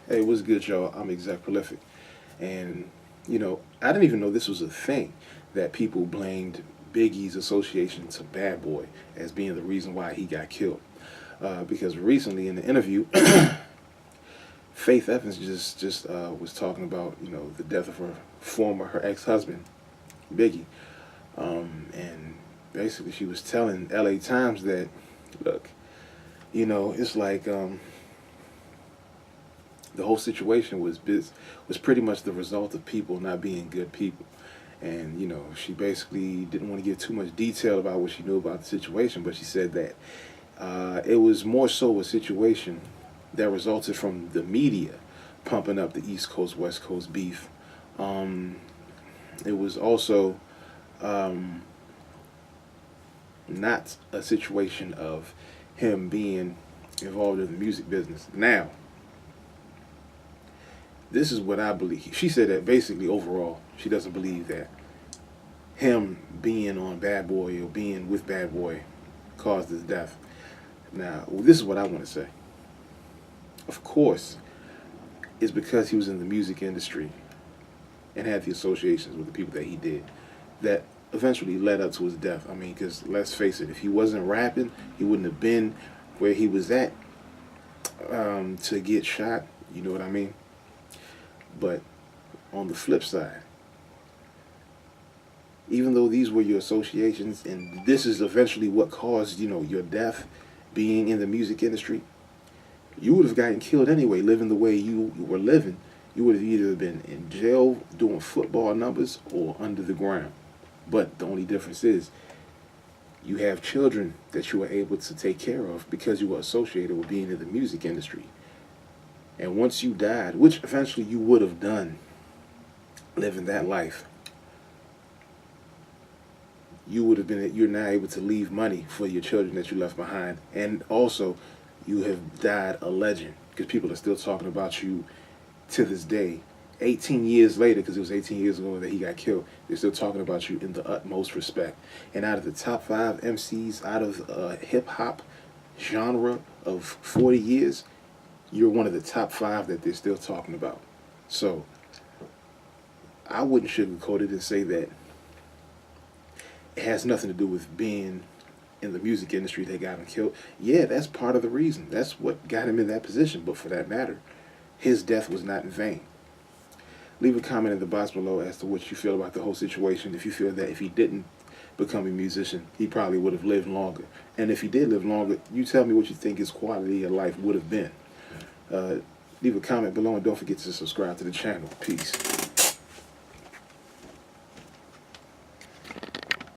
Hey, what's good, y'all? I'm Exec Prolific. And, I didn't even know this was a thing that people blamed Biggie's association to Bad Boy as being the reason why he got killed. Because recently in the interview, Faith Evans just was talking about, the death of her ex-husband, Biggie. And basically she was telling LA Times that, look, it's like the whole situation was pretty much the result of people not being good people. And she basically didn't want to give too much detail about what she knew about the situation, but she said that it was more so a situation that resulted from the media pumping up the East Coast West Coast beef. Um, it was also not a situation of him being involved in the music business. Now, this is what I believe. She said that basically overall, she doesn't believe that him being on Bad Boy or being with Bad Boy caused his death. Now, this is what I want to say. Of course, it's because he was in the music industry and had the associations with the people that he did that eventually led up to his death. I mean, because let's face it, if he wasn't rapping, he wouldn't have been where he was at to get shot. You know what I mean? But on the flip side, even though these were your associations and this is eventually what caused, your death being in the music industry, you would have gotten killed anyway, living the way you were living. You would have either been in jail doing football numbers or under the ground. But the only difference is you have children that you were able to take care of because you were associated with being in the music industry. And once you died, which eventually you would have done living that life, you're now able to leave money for your children that you left behind. And also, you have died a legend because people are still talking about you to this day. 18 years later, because it was 18 years ago that he got killed, they're still talking about you in the utmost respect. And out of the top 5 MCs out of hip hop genre of 40 years, you're one of the top 5 that they're still talking about. So I wouldn't sugarcoat it and say that it has nothing to do with being in the music industry that got him killed. Yeah, that's part of the reason. That's what got him in that position. But for that matter, his death was not in vain. Leave a comment in the box below as to what you feel about the whole situation. If you feel that if he didn't become a musician, he probably would have lived longer. And if he did live longer, you tell me what you think his quality of life would have been. Leave a comment below and don't forget to subscribe to the channel. Peace.